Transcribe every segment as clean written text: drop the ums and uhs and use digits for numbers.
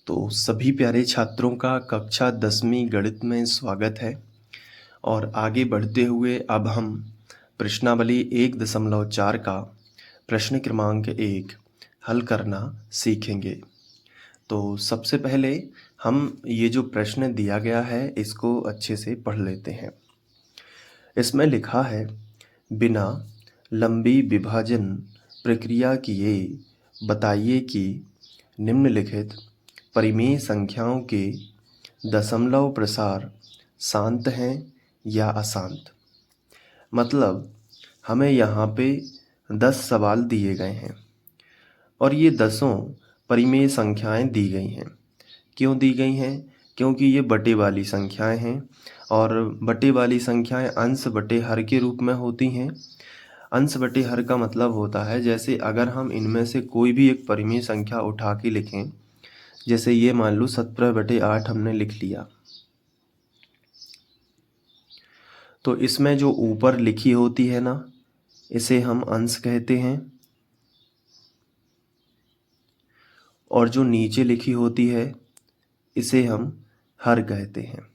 तो सभी प्यारे छात्रों का कक्षा 10वीं गणित में स्वागत है। और आगे बढ़ते हुए अब हम प्रश्नावली 1.4 का प्रश्न क्रमांक 1 हल करना सीखेंगे। तो सबसे पहले हम ये जो प्रश्न दिया गया है इसको अच्छे से पढ़ लेते हैं। इसमें लिखा है, बिना लंबी विभाजन प्रक्रिया किए बताइए कि निम्नलिखित परिमेय संख्याओं के दशमलव प्रसार शांत हैं या अशांत। मतलब हमें यहाँ पे 10 सवाल दिए गए हैं और ये 10 परिमेय संख्याएं दी गई हैं। क्यों दी गई हैं? क्योंकि ये बटे वाली संख्याएं हैं और बटे वाली संख्याएं अंश बटे हर के रूप में होती हैं। अंश बटे हर का मतलब होता है, जैसे अगर हम इनमें से कोई भी एक परिमेय संख्या उठा के लिखें, जैसे ये मान लो 17/8 हमने लिख लिया, तो इसमें जो ऊपर लिखी होती है ना, इसे हम अंश कहते हैं, और जो नीचे लिखी होती है इसे हम हर कहते हैं।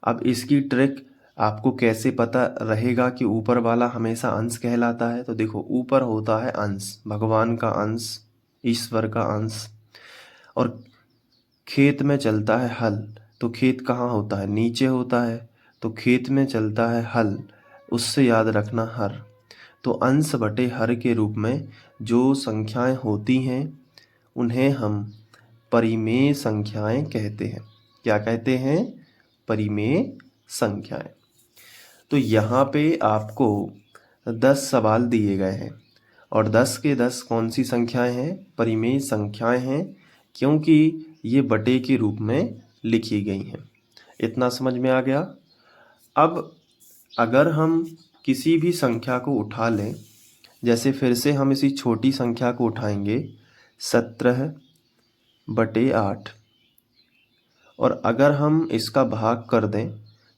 अब इसकी ट्रिक आपको कैसे पता रहेगा कि ऊपर वाला हमेशा अंश कहलाता है? तो देखो, ऊपर होता है अंश, भगवान का अंश, ईश्वर का अंश, और खेत में चलता है हल, तो खेत कहाँ होता है? नीचे होता है, तो खेत में चलता है हल, उससे याद रखना हर। तो अंश बटे हर के रूप में जो संख्याएं होती हैं उन्हें हम परिमेय संख्याएं कहते हैं। क्या कहते हैं? परिमेय संख्याएं। तो यहाँ पे आपको 10 सवाल दिए गए हैं और 10 के 10 कौन सी संख्याएं हैं? परिमेय संख्याएं हैं, क्योंकि ये बटे के रूप में लिखी गई हैं। इतना समझ में आ गया? अब अगर हम किसी भी संख्या को उठा लें, जैसे फिर से हम इसी छोटी संख्या को उठाएंगे 17/8, और अगर हम इसका भाग कर दें,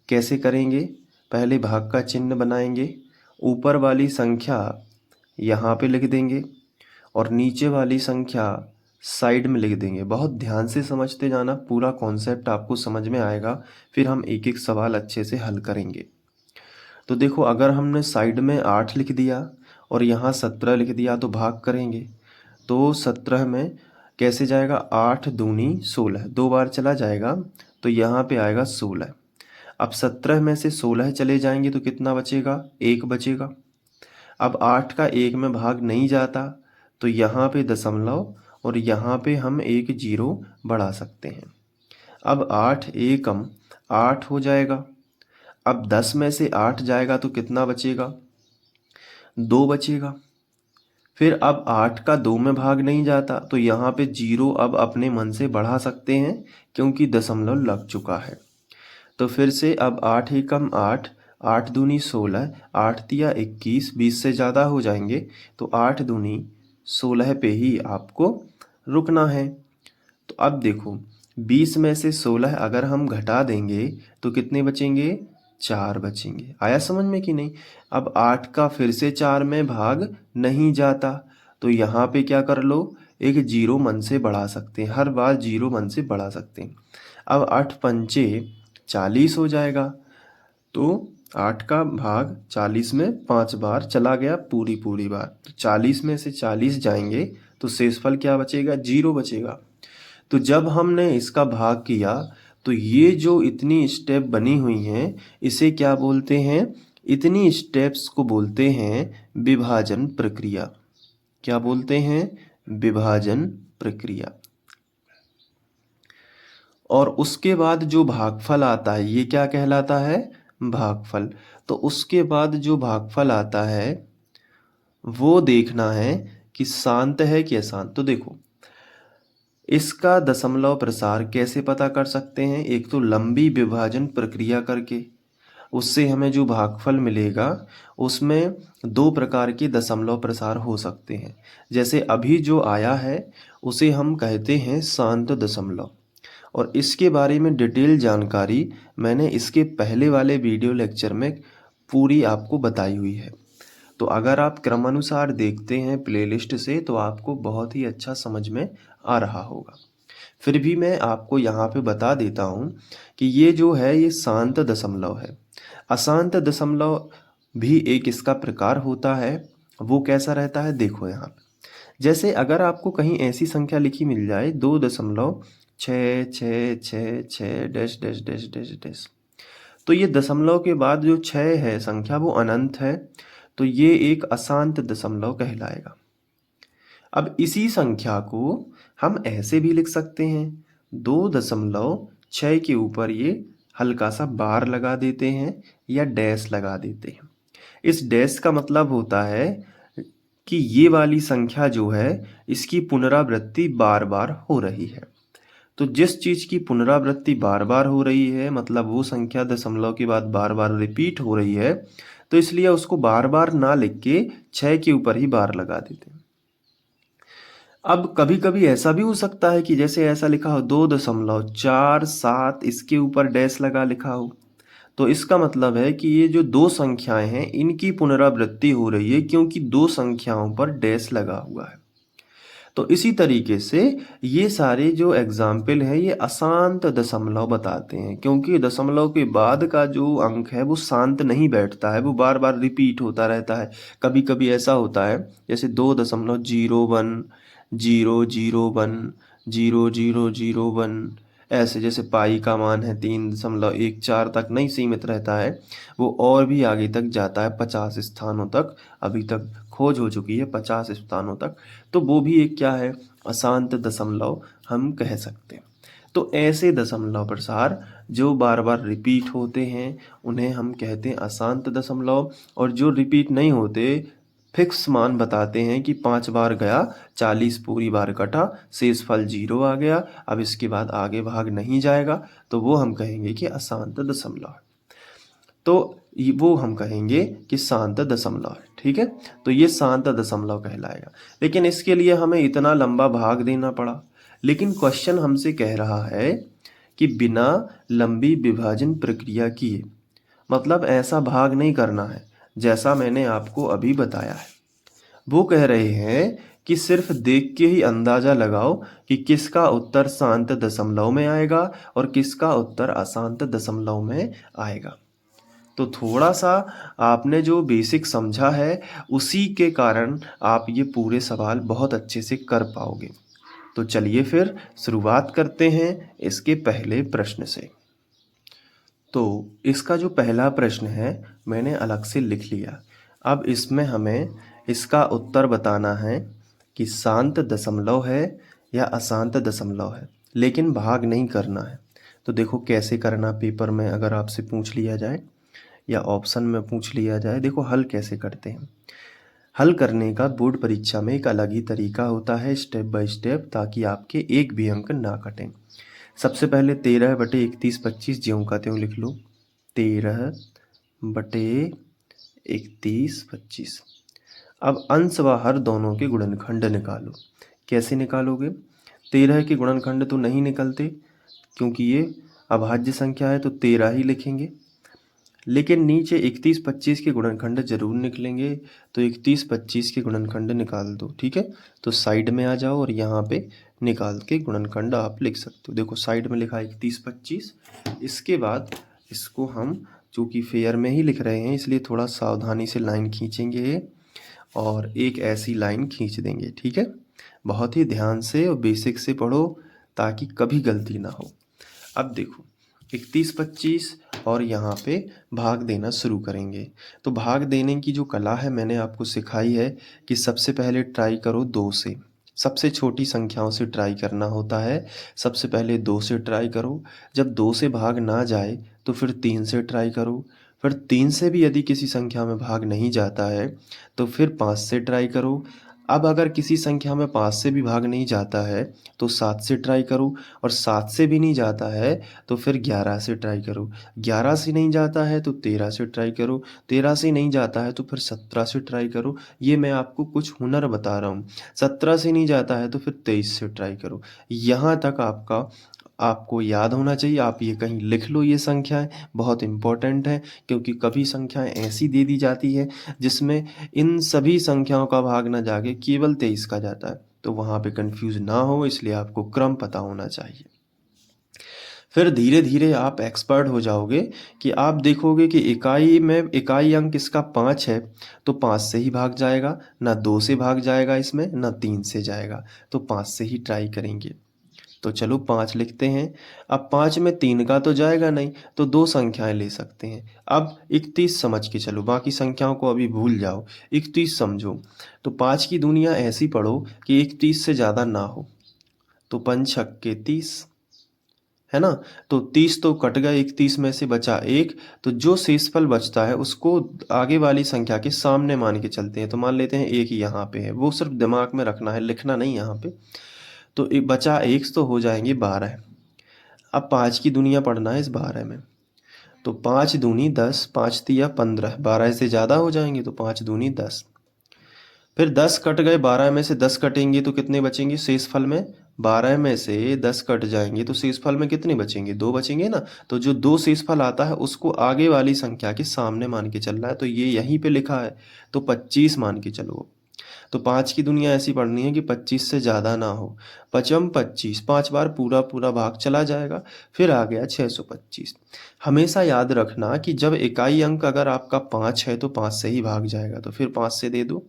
कैसे करेंगे? पहले भाग का चिन्ह बनाएंगे, ऊपर वाली संख्या यहाँ पे लिख देंगे और नीचे वाली संख्या साइड में लिख देंगे। बहुत ध्यान से समझते जाना, पूरा कॉन्सेप्ट आपको समझ में आएगा, फिर हम एक एक सवाल अच्छे से हल करेंगे। तो देखो, अगर हमने साइड में 8 लिख दिया और यहाँ 17 लिख दिया तो भाग करेंगे, तो 17 में कैसे जाएगा? 8 दूनी 16, 2 बार चला जाएगा, तो यहाँ पे आएगा 16। अब 17 में से 16 चले जाएंगे तो कितना बचेगा? 1 बचेगा। अब 8 का 1 में भाग नहीं जाता, तो यहाँ पे दशमलव और यहाँ पे हम एक 0 बढ़ा सकते हैं। अब 8 एकम 8 हो जाएगा। अब 10 में से 8 जाएगा तो कितना बचेगा? 2 बचेगा। फिर अब 8 का 2 में भाग नहीं जाता, तो यहाँ पे 0 अब अपने मन से बढ़ा सकते हैं, क्योंकि दशमलव लग चुका है। तो फिर से अब 8 एकम 8, 8 दूनी 16, 8 तिया 21, 20 से ज़्यादा हो जाएंगे, तो 8 दूनी 16 पे ही आपको रुकना है। तो अब देखो, 20 में से 16 अगर हम घटा देंगे तो कितने बचेंगे? 4 बचेंगे। आया समझ में कि नहीं? अब 8 का फिर से 4 में भाग नहीं जाता, तो यहाँ पे क्या कर लो? एक 0 मन से बढ़ा सकते हैं, हर बार 0 मन से बढ़ा सकते हैं। अब 8 पंचे 40 हो जाएगा, तो 8 का भाग 40 में 5 बार चला गया, पूरी बार, तो 40 में से 40 जाएंगे तो शेषफल क्या बचेगा? 0 बचेगा। तो जब हमने इसका भाग किया तो ये जो इतनी स्टेप बनी हुई हैं, इसे क्या बोलते हैं? इतनी स्टेप्स को बोलते हैं विभाजन प्रक्रिया। क्या बोलते हैं? विभाजन प्रक्रिया। और उसके बाद जो भागफल आता है, ये क्या कहलाता है? भागफल। तो उसके बाद जो भागफल आता है वो देखना है कि शांत है कि अशांत। तो देखो, इसका दशमलव प्रसार कैसे पता कर सकते हैं? एक तो लंबी विभाजन प्रक्रिया करके, उससे हमें जो भागफल मिलेगा उसमें 2 प्रकार के दशमलव प्रसार हो सकते हैं। जैसे अभी जो आया है उसे हम कहते हैं शांत दशमलव, और इसके बारे में डिटेल जानकारी मैंने इसके पहले वाले वीडियो लेक्चर में पूरी आपको बताई हुई है। तो अगर आप क्रमानुसार देखते हैं प्लेलिस्ट से तो आपको बहुत ही अच्छा समझ में आ रहा होगा। फिर भी मैं आपको यहाँ पे बता देता हूँ कि ये जो है ये शांत दशमलव है। अशांत दशमलव भी एक इसका प्रकार होता है। वो कैसा रहता है देखो यहाँ पे। जैसे अगर आपको कहीं ऐसी संख्या लिखी मिल जाए 2.66666 dash dash dash dash dash, तो ये दशमलव के बाद जो 6 है संख्या वो अनंत है, तो ये एक अशांत दशमलव कहलाएगा। अब इसी संख्या को हम ऐसे भी लिख सकते हैं, 2.6 के ऊपर ये हल्का सा बार लगा देते हैं या डैश लगा देते हैं। इस डैश का मतलब होता है कि ये वाली संख्या जो है इसकी पुनरावृत्ति बार बार हो रही है। तो जिस चीज़ की पुनरावृत्ति बार बार हो रही है मतलब वो संख्या दशमलव के बाद बार बार रिपीट हो रही है, तो इसलिए उसको बार बार ना लिख के 6 के ऊपर ही बार लगा देते हैं। अब कभी कभी ऐसा भी हो सकता है कि जैसे ऐसा लिखा हो 2.47, इसके ऊपर डैश लगा लिखा हो, तो इसका मतलब है कि ये जो दो संख्याएं हैं इनकी पुनरावृत्ति हो रही है क्योंकि दो संख्याओं पर डैश लगा हुआ है। तो इसी तरीके से ये सारे जो एग्जाम्पल हैं ये अशांत दशमलव बताते हैं, क्योंकि दशमलव के बाद का जो अंक है वो शांत नहीं बैठता है, वो बार बार रिपीट होता रहता है। कभी कभी ऐसा होता है जैसे 2.01 001 0001, ऐसे जैसे पाई का मान है 3.14 तक नहीं सीमित रहता है, वो और भी आगे तक जाता है 50 स्थानों तक। अभी तक खोज हो चुकी है 50 स्थानों तक, तो वो भी एक क्या है अशांत दशमलव हम कह सकते हैं। तो ऐसे दशमलव प्रसार जो बार बार रिपीट होते हैं उन्हें हम कहते हैं अशांत दशमलव, और जो रिपीट नहीं होते फिक्स मान बताते हैं कि 5 बार गया 40 पूरी बार कटा शेष फल 0 आ गया, अब इसके बाद आगे भाग नहीं जाएगा, तो वो हम कहेंगे कि अशांत दशमलव है। तो वो हम कहेंगे कि शांत दशमलव है। ठीक है, तो ये शांत दशमलव कहलाएगा। लेकिन इसके लिए हमें इतना लंबा भाग देना पड़ा। लेकिन क्वेश्चन हमसे कह रहा है कि बिना लंबी विभाजन प्रक्रिया किए, मतलब ऐसा भाग नहीं करना है जैसा मैंने आपको अभी बताया है। वो कह रहे हैं कि सिर्फ देख के ही अंदाजा लगाओ कि किसका उत्तर शांत दशमलव में आएगा और किसका उत्तर अशांत दशमलव में आएगा। तो थोड़ा सा आपने जो बेसिक समझा है उसी के कारण आप ये पूरे सवाल बहुत अच्छे से कर पाओगे। तो चलिए फिर शुरुआत करते हैं इसके पहले प्रश्न से। तो इसका जो पहला प्रश्न है मैंने अलग से लिख लिया। अब इसमें हमें इसका उत्तर बताना है कि शांत दशमलव है या अशांत दशमलव है, लेकिन भाग नहीं करना है। तो देखो कैसे करना, पेपर में अगर आपसे पूछ लिया जाए या ऑप्शन में पूछ लिया जाए, देखो हल कैसे करते हैं। हल करने का बोर्ड परीक्षा में एक अलग ही तरीका होता है, स्टेप बाय स्टेप, ताकि आपके एक भी अंक ना कटें। सबसे पहले 13/31 ज्यों का त्यों लिख लो, 13/31। अब अंश व हर दोनों के गुणनखंड निकालो। कैसे निकालोगे? 13 के गुणनखंड तो नहीं निकलते क्योंकि ये अभाज्य संख्या है, तो 13 ही लिखेंगे। लेकिन नीचे 31/25 के गुणनखंड जरूर निकलेंगे, तो 31/25 के गुणनखंड निकाल दो। ठीक है, तो साइड में आ जाओ और यहाँ पे निकाल के गुणनखंड आप लिख सकते हो। देखो साइड में लिखा 31/25। इसके बाद इसको हम चूँकि फेयर में ही लिख रहे हैं इसलिए थोड़ा सावधानी से लाइन खींचेंगे और एक ऐसी लाइन खींच देंगे। ठीक है, बहुत ही ध्यान से और बेसिक से पढ़ो ताकि कभी गलती ना हो। अब देखो 31/25 और यहाँ पे भाग देना शुरू करेंगे। तो भाग देने की जो कला है मैंने आपको सिखाई है कि सबसे पहले ट्राई करो 2 से, सबसे छोटी संख्याओं से ट्राई करना होता है। सबसे पहले 2 से ट्राई करो, जब 2 से भाग ना जाए तो फिर 3 से ट्राई करो, फिर 3 से भी यदि किसी संख्या में भाग नहीं जाता है तो फिर 5 से ट्राई करो। अब अगर किसी संख्या में 5 से भी भाग नहीं जाता है तो 7 से ट्राई करो, और 7 से भी नहीं जाता है तो फिर 11 से ट्राई करो, 11 से नहीं जाता है तो 13 से ट्राई करो, 13 से नहीं जाता है तो फिर 17 से ट्राई करो। ये मैं आपको कुछ हुनर बता रहा हूँ। 17 से नहीं जाता है तो फिर 23 से ट्राई करो। यहाँ तक आपको याद होना चाहिए। आप ये कहीं लिख लो, ये संख्याएं बहुत इम्पोर्टेंट है क्योंकि कभी संख्याएं ऐसी दे दी जाती है जिसमें इन सभी संख्याओं का भाग ना जाके केवल 23 का जाता है। तो वहाँ पे कंफ्यूज ना हो, इसलिए आपको क्रम पता होना चाहिए। फिर धीरे धीरे आप एक्सपर्ट हो जाओगे कि आप देखोगे कि इकाई अंक इसका 5 है, तो 5 से ही भाग जाएगा, ना 2 से भाग जाएगा इसमें, ना 3 से जाएगा, तो 5 से ही ट्राई करेंगे। तो चलो 5 लिखते हैं। अब 5 में 3 का तो जाएगा नहीं, तो 2 संख्याएं ले सकते हैं। अब 31 समझ के चलो, बाकी संख्याओं को अभी भूल जाओ, 31 समझो। तो 5 की दुनिया ऐसी पढ़ो कि 31 से ज़्यादा ना हो। तो 5 छक्के 30, है ना। तो 30 तो कट गए, 31 में से बचा 1, तो जो शेषफल बचता है उसको आगे वाली संख्या के सामने मान के चलते हैं। तो मान लेते हैं 1 यहाँ पे है, वो सिर्फ दिमाग में रखना है, लिखना नहीं यहाँ पे। तो बचा 1 तो हो जाएंगे 12। अब 5 की दुनिया पढ़ना है इस 12 में। तो 5 दूनी 10, 5 तिया 15, 12 से ज़्यादा हो जाएंगे, तो 5 दूनी 10। फिर 10 कट गए, 12 में से 10 कटेंगे तो कितने बचेंगे शेषफल में? 12 में से 10 कट जाएंगे तो शेषफल में कितने बचेंगे? 2 बचेंगे ना। तो जो 2 शेषफल आता है उसको आगे वाली संख्या के सामने मान के चल रहा है, तो ये यहीं पे लिखा है, तो 25 मान के चलो। तो 5 की दुनिया ऐसी पढ़नी है कि 25 से ज़्यादा ना हो। पचम 25, 5 बार पूरा पूरा भाग चला जाएगा, फिर आ गया 625। हमेशा याद रखना कि जब इकाई अंक अगर आपका 5 है तो 5 से ही भाग जाएगा, तो फिर 5 से दे दो।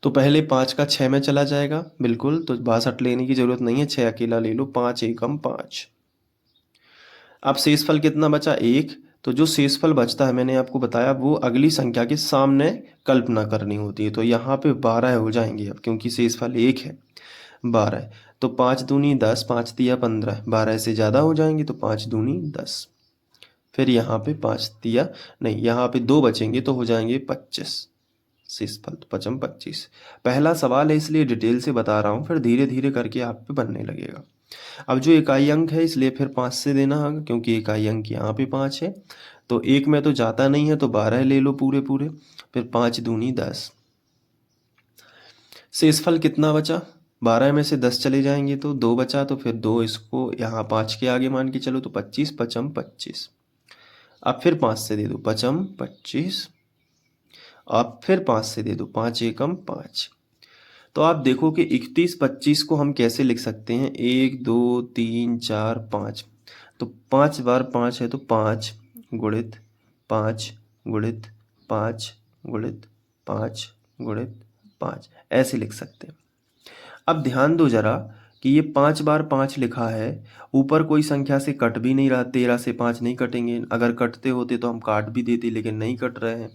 तो पहले 5 का 6 में चला जाएगा, बिल्कुल, तो 62 लेने की ज़रूरत नहीं है, 6 अकेला ले लो, 5 एकम 5। अब शेषफल कितना बचा? 1। तो जो शेषफल बचता है मैंने आपको बताया वो अगली संख्या के सामने कल्पना करनी होती है, तो यहाँ पे 12 हो जाएंगे अब, क्योंकि शेषफल 1 है। 12, तो 5 दूनी 10, 5 तिया 15, 12 से ज़्यादा हो जाएंगे, तो 5 दूनी 10। फिर यहाँ पे 5 तिया नहीं, यहाँ पे 2 बचेंगे तो हो जाएंगे 25 शेषफल, तो 5 25। पहला सवाल है इसलिए डिटेल से बता रहा हूँ, फिर धीरे धीरे करके आप पे बनने लगेगा। अब जो इकाई अंक है इसलिए फिर 5 से देना होगा, क्योंकि इकाई अंक यहाँ पे 5 है। तो 1 में तो जाता नहीं है, तो 12 ले लो पूरे पूरे, फिर 5 दूनी 10। शेषफल कितना बचा? 12 में से 10 चले जाएंगे तो 2 बचा, तो फिर 2 इसको यहाँ 5 के आगे मान के चलो, तो 25 पचम 25। अब फिर 5 से दे दो, पचम 25। अब फिर 5 से दे दो, 5 एकम 5। तो आप देखो कि 31 25 को हम कैसे लिख सकते हैं? 1 2 3 4 5। तो 5 बार 5 है, तो 5 गुणित 5 गुणित 5 गुणित 5 गुणित 5, ऐसे लिख सकते हैं। अब ध्यान दो जरा कि ये 5 बार 5 लिखा है, ऊपर कोई संख्या से कट भी नहीं रहा, 13 से 5 नहीं कटेंगे, अगर कटते होते तो हम काट भी देते, लेकिन नहीं कट रहे हैं,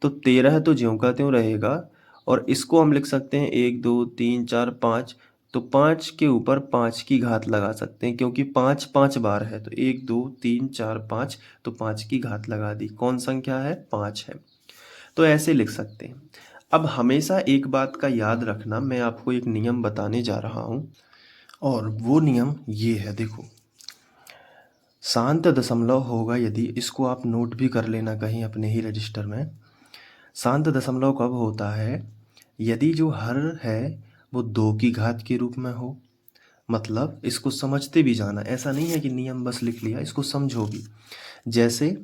तो 13 तो ज्यों का त्यों रहेगा। और इसको हम लिख सकते हैं 1 2 3 4 5, तो 5 के ऊपर 5 की घात लगा सकते हैं, क्योंकि 5 5 बार है, तो 1 2 3 4 5, तो 5 की घात लगा दी। कौन संख्या है? 5 है। तो ऐसे लिख सकते हैं। अब हमेशा एक बात का याद रखना, मैं आपको एक नियम बताने जा रहा हूँ, और वो नियम ये है, देखो, शांत दशमलव होगा यदि, इसको आप नोट भी कर लेना कहीं अपने ही रजिस्टर में। शांत दशमलव कब होता है? यदि जो हर है वो 2 की घात के रूप में हो। मतलब इसको समझते भी जाना, ऐसा नहीं है कि नियम बस लिख लिया, इसको समझो भी। जैसे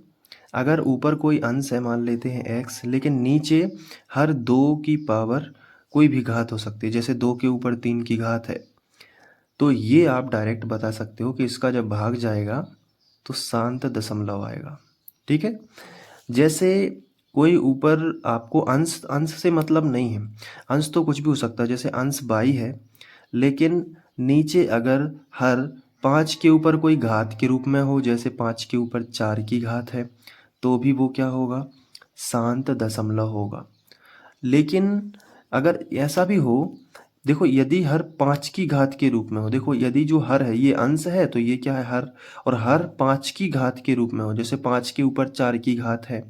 अगर ऊपर कोई अंश है, मान लेते हैं x, लेकिन नीचे हर 2 की पावर कोई भी घात हो सकती है, जैसे 2 के ऊपर 3 की घात है, तो ये आप डायरेक्ट बता सकते हो कि इसका जब भाग जाएगा तो शांत दशमलव आएगा। ठीक है। जैसे कोई ऊपर आपको अंश अंश से मतलब नहीं है, अंश तो कुछ भी हो सकता है, जैसे अंश 22 है, लेकिन नीचे अगर हर 5 के ऊपर कोई घात के रूप में हो, जैसे 5 के ऊपर 4 की घात है, तो भी वो क्या होगा? शांत दशमलव होगा। लेकिन अगर ऐसा भी हो, देखो, यदि हर 5 की घात के रूप में हो, देखो यदि जो हर है ये अंश है, तो ये क्या है? हर। और हर 5 की घात के रूप में हो, जैसे 5 के ऊपर 4 की घात है,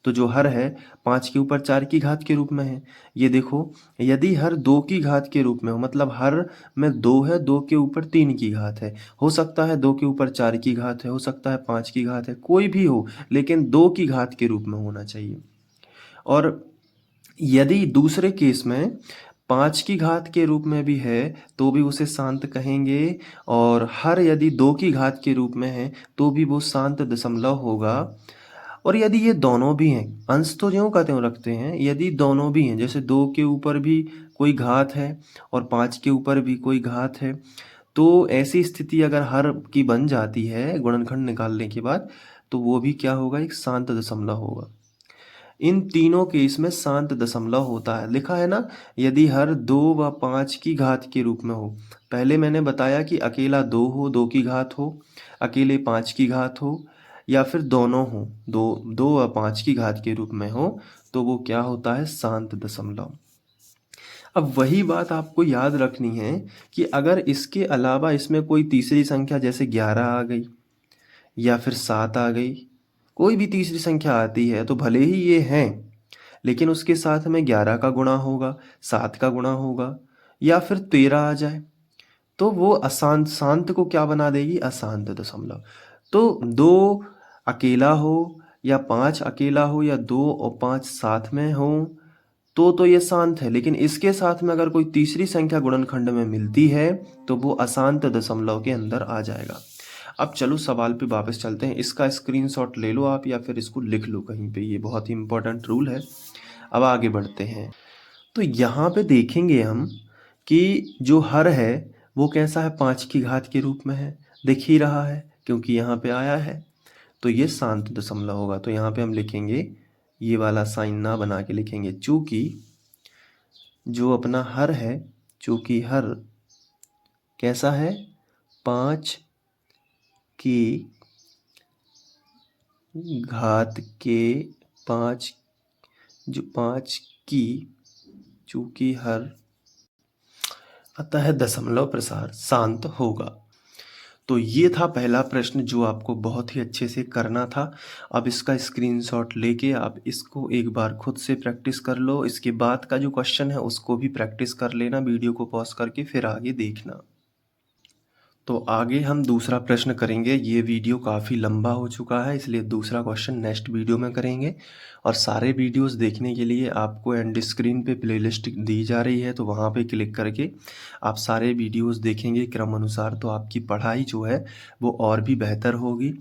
तो जो हर है 5 के ऊपर 4 की घात के रूप में है। ये देखो, यदि हर 2 की घात के रूप में हो, मतलब हर में 2 है, 2 के ऊपर 3 की घात है, हो सकता है 2 के ऊपर 4 की घात है, हो सकता है 5 की घात है, कोई भी हो, लेकिन 2 की घात के रूप में होना चाहिए। और यदि दूसरे केस में 5 की घात के रूप में भी है, तो भी उसे शांत कहेंगे, और हर यदि 2 की घात के रूप में है तो भी वो शांत दशमलव होगा। और यदि ये दोनों भी हैं, अंश तो ज्यों का त्यों रखते हैं, यदि दोनों भी हैं, जैसे 2 के ऊपर भी कोई घात है और 5 के ऊपर भी कोई घात है, तो ऐसी स्थिति अगर हर की बन जाती है गुणनखंड निकालने के बाद, तो वो भी क्या होगा, एक शांत दशमलव होगा। इन तीनों केस में शांत दशमलव होता है, लिखा है ना, यदि हर 2 व 5 की घात के रूप में हो। पहले मैंने बताया कि अकेला 2 हो, 2 की घात हो, अकेले 5 की घात हो, या फिर दोनों हो, 2 व 5 की घात के रूप में हो, तो वो क्या होता है, शांत दशमलव। अब वही बात आपको याद रखनी है कि अगर इसके अलावा इसमें कोई तीसरी संख्या जैसे 11 आ गई या फिर 7 आ गई, कोई भी तीसरी संख्या आती है, तो भले ही ये हैं, लेकिन उसके साथ में 11 का गुणा होगा, 7 का गुणा होगा, या फिर 13 आ जाए, तो वो अशांत, शांत को क्या बना देगी, अशांत दशमलव। तो 2 अकेला हो या 5 अकेला हो या 2 और 5 साथ में हो, तो ये शांत है, लेकिन इसके साथ में अगर कोई तीसरी संख्या गुणनखंड में मिलती है, तो वो अशांत दशमलव के अंदर आ जाएगा। अब चलो सवाल पे वापस चलते हैं। इसका स्क्रीनशॉट ले लो आप, या फिर इसको लिख लो कहीं पे, ये बहुत ही इंपॉर्टेंट रूल है। अब आगे बढ़ते हैं। तो यहाँ पे देखेंगे हम कि जो हर है वो कैसा है, 5 की घात के रूप में है, दिख ही रहा है क्योंकि यहाँ पे आया है, तो ये शांत दशमलव होगा। तो यहाँ पे हम लिखेंगे, ये वाला साइन ना बना के लिखेंगे, चूँकि जो अपना हर है, चूँकि हर कैसा है, 5 की घात के 5, जो 5 की, चूँकि हर, अतः दशमलव प्रसार शांत होगा। तो ये था पहला प्रश्न जो आपको बहुत ही अच्छे से करना था। अब इसका स्क्रीनशॉट लेके आप इसको एक बार खुद से प्रैक्टिस कर लो। इसके बाद का जो क्वेश्चन है उसको भी प्रैक्टिस कर लेना, वीडियो को पॉज करके फिर आगे देखना। तो आगे हम दूसरा प्रश्न करेंगे। ये वीडियो काफ़ी लंबा हो चुका है, इसलिए दूसरा क्वेश्चन नेक्स्ट वीडियो में करेंगे। और सारे वीडियोस देखने के लिए आपको एंड स्क्रीन पे प्लेलिस्ट दी जा रही है, तो वहाँ पे क्लिक करके आप सारे वीडियोस देखेंगे क्रम अनुसार, तो आपकी पढ़ाई जो है वो और भी बेहतर होगी।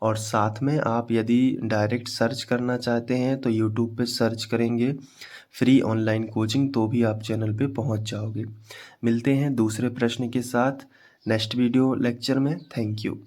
और साथ में आप यदि डायरेक्ट सर्च करना चाहते हैं तो यूट्यूब पे सर्च करेंगे फ्री ऑनलाइन कोचिंग, तो भी आप चैनल पे पहुंच जाओगे। मिलते हैं दूसरे प्रश्न के साथ नेक्स्ट वीडियो लेक्चर में। Thank you.